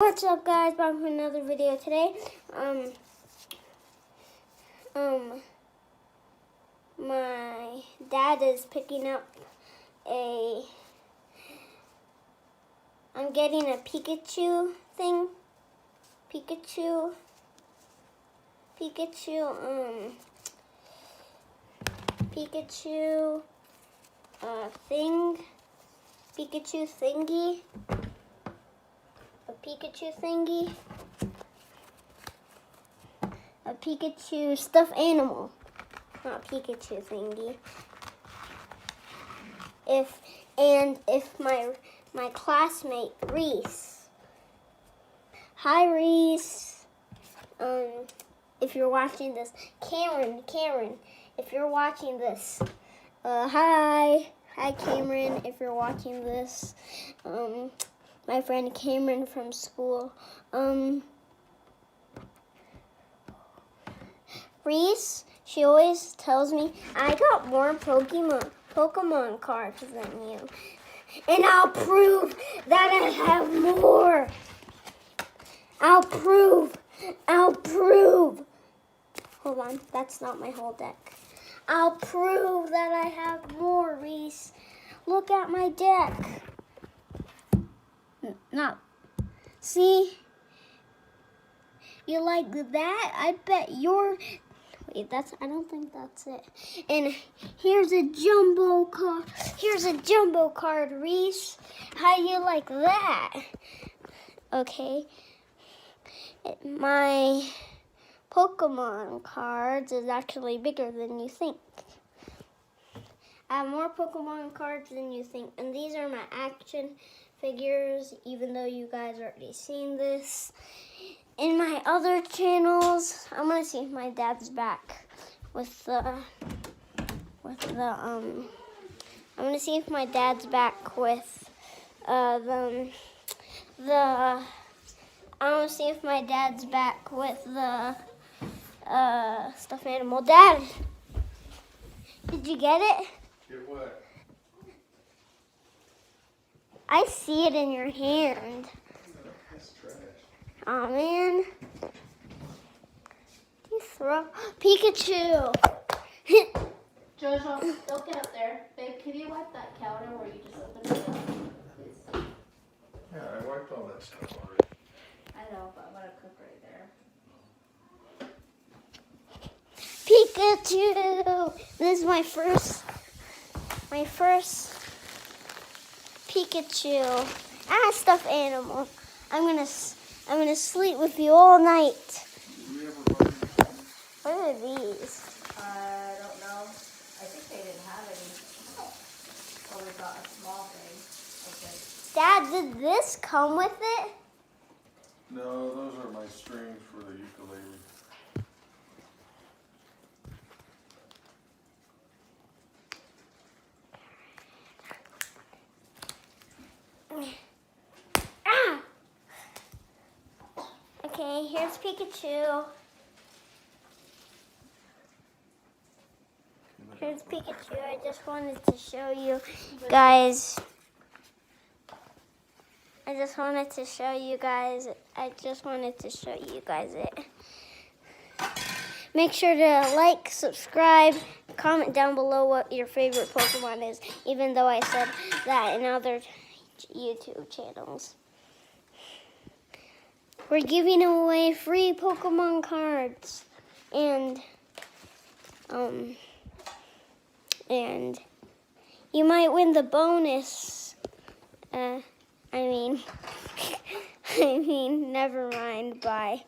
What's up, guys? Back with another video today. My dad is picking up I'm getting a Pikachu thing. Pikachu thing. Pikachu thingy. A Pikachu thingy. A Pikachu stuffed animal. Not Pikachu thingy. If my classmate Reese. Hi Reese. If you're watching this, Cameron, if you're watching this, hi Cameron, if you're watching this, my friend Cameron from school, Reese, she always tells me, I got more Pokemon cards than you, and I'll prove that I have more. I'll prove. Hold on, that's not my whole deck. I'll prove that I have more, Reese. Look at my deck. See? You like that? I bet you're... Wait, I don't think that's it. And here's a jumbo card. Here's a jumbo card, Reese. How do you like that? Okay. My Pokemon cards is actually bigger than you think. I have more Pokemon cards than you think. And these are my action figures, even though you guys already seen this. In my other channels, I'm gonna see if my dad's back with the I'm gonna see if my dad's back with I'm gonna see if my dad's back with the stuffed animal. Dad, did you get it? Get what? I see it in your hand. That's trash. Oh man. You throw Pikachu. Jojo, don't get up there. Babe, can you wipe that counter where you just opened it up? Please. Yeah, I wiped all that stuff already. I know, but I'm gonna cook right there. Pikachu. This is my first Pikachu. Stuffed animal. I'm gonna sleep with you all night. Did we ever buy these? What are these? I don't know. I think they didn't have any. Oh, we got a small thing. Dad, did this come with it? No, those are my strings for the ukulele. Okay, here's Pikachu. Here's Pikachu. I just wanted to show you guys. I just wanted to show you guys it. Make sure to like, subscribe, comment down below what your favorite Pokemon is, even though I said that in other YouTube channels. We're giving away free Pokemon cards, and you might win the bonus. I mean, never mind. Bye.